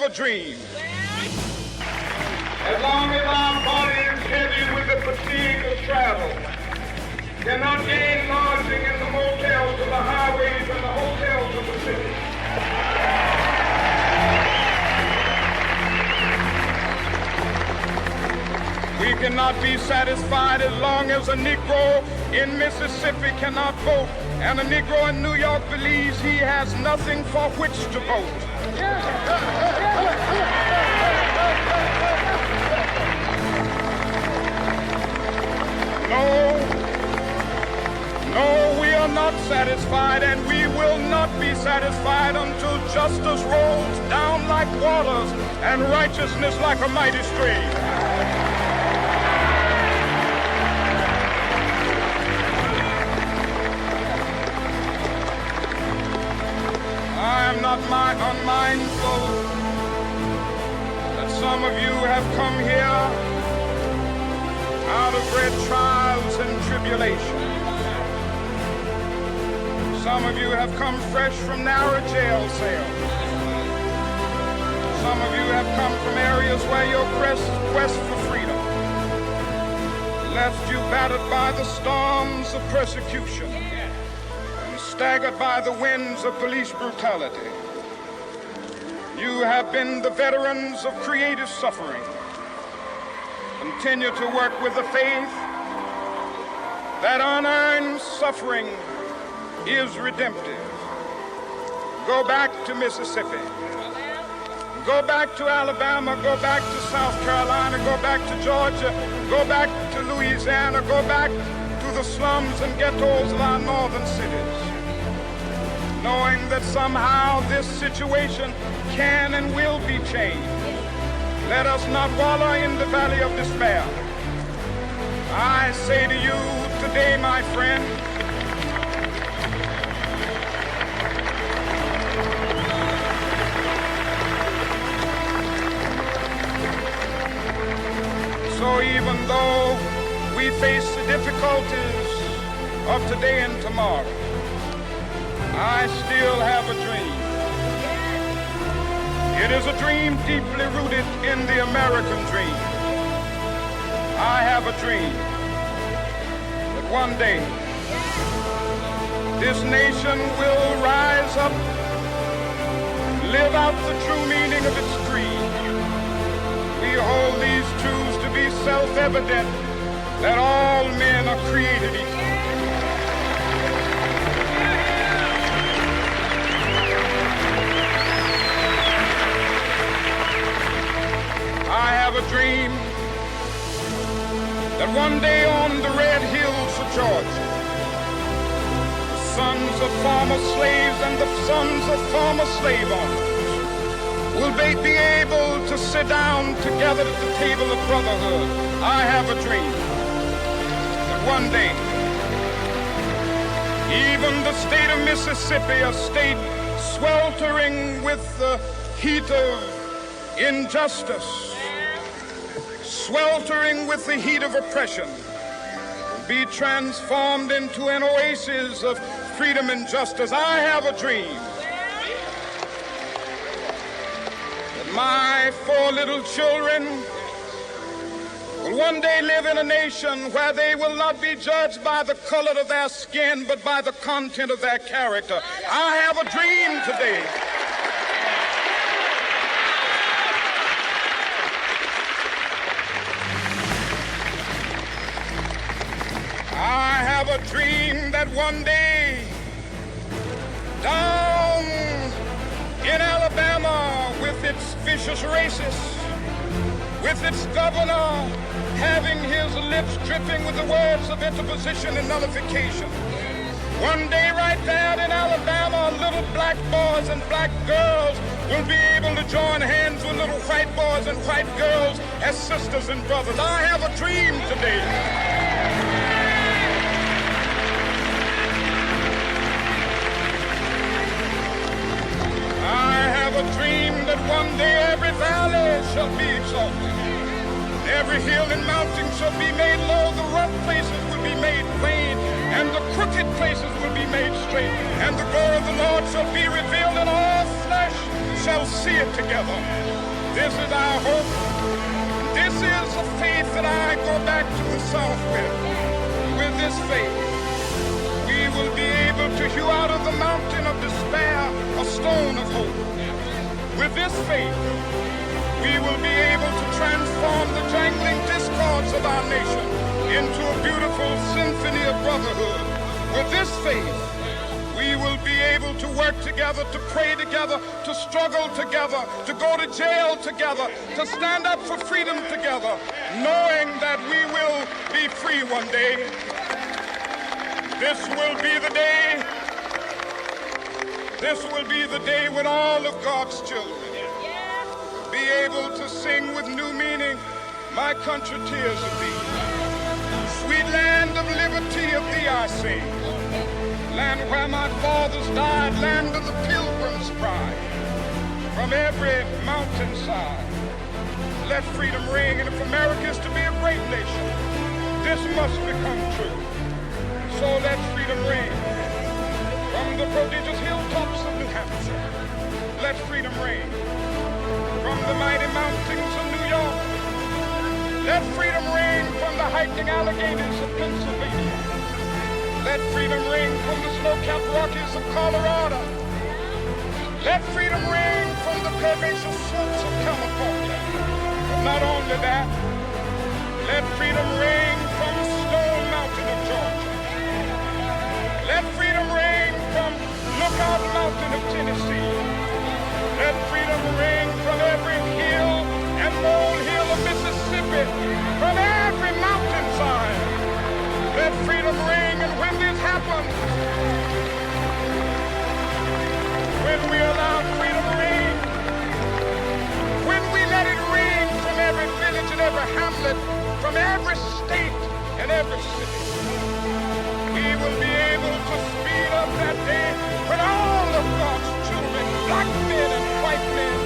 a dream. As long as our body is heavy with the fatigue of travel, cannot gain lodging in the motels of the highways and the hotels of the city. We cannot be satisfied as long as a Negro in Mississippi cannot vote, and a Negro in New York believes he has nothing for which to vote. No, we are not satisfied, and we will not be satisfied until justice rolls down like waters and righteousness like a mighty stream. I am not unmindful that some of you have come here out of great trials and tribulation. Some of you have come fresh from narrow jail cells. Some of you have come from areas where your quest for freedom left you battered by the storms of persecution, staggered by the winds of police brutality. You have been the veterans of creative suffering. Continue to work with the faith that unearned suffering is redemptive. Go back to Mississippi. Go back to Alabama. Go back to South Carolina. Go back to Georgia. Go back to Louisiana. Go back to the slums and ghettos of our northern cities, knowing that somehow this situation can and will be changed. Let us not wallow in the valley of despair. I say to you today, my friend, so even though we face the difficulties of today and tomorrow, I still have a dream. It is a dream deeply rooted in the American dream. I have a dream that one day this nation will rise up, live out the true meaning of its creed. We hold these truths to be self-evident, that all men are created equal. I have a dream that one day on the red hills of Georgia, the sons of former slaves and the sons of former slave owners will be able to sit down together at the table of brotherhood. I have a dream that one day even the state of Mississippi, a state sweltering with the heat of injustice, sweltering with the heat of oppression, will be transformed into an oasis of freedom and justice. I have a dream that my 4 little children will one day live in a nation where they will not be judged by the color of their skin, but by the content of their character. I have a dream today a dream that one day down in Alabama, with its vicious racists, with its governor having his lips dripping with the words of interposition and nullification, one day right there in Alabama, little black boys and black girls will be able to join hands with little white boys and white girls as sisters and brothers. I have a dream today. I have a dream that one day every valley shall be exalted, every hill and mountain shall be made low, the rough places will be made plain, and the crooked places will be made straight, and the glory of the Lord shall be revealed, and all flesh shall see it together. This is our hope. This is the faith that I go back to the South with. With this faith, we will be able to hew out of the mountain of despair a stone of hope. With this faith, we will be able to transform the jangling discords of our nation into a beautiful symphony of brotherhood. With this faith, we will be able to work together, to pray together, to struggle together, to go to jail together, to stand up for freedom together, knowing that we will be free one day. This will be the day. This will be the day when all of God's children be able to sing with new meaning, my country tears of thee. Sweet land of liberty, of thee I sing. Land where my fathers died, land of the pilgrim's pride. From every mountainside, let freedom ring. And if America is to be a great nation, this must become true. So let freedom ring. From the prodigious hilltops of New Hampshire, let freedom ring. From the mighty mountains of New York, let freedom ring. From the hiking Alleghenies of Pennsylvania, let freedom ring. From the snow-capped Rockies of Colorado, let freedom ring. From the pervasive slopes of California. But not only that, let freedom ring from Stone Mountain of Georgia. Let freedom ring from Lookout Mountain of Tennessee. Let freedom ring from every hill and molehill of Mississippi, from every mountainside. Let freedom ring, and when this happens, when we allow freedom to ring, when we let it ring from every village and every hamlet, from every state and every city, we will be able to speed up that day when all of God's children, black men and white men,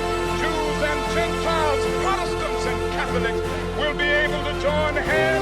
Jews and Gentiles, Protestants and Catholics, will be able to join hands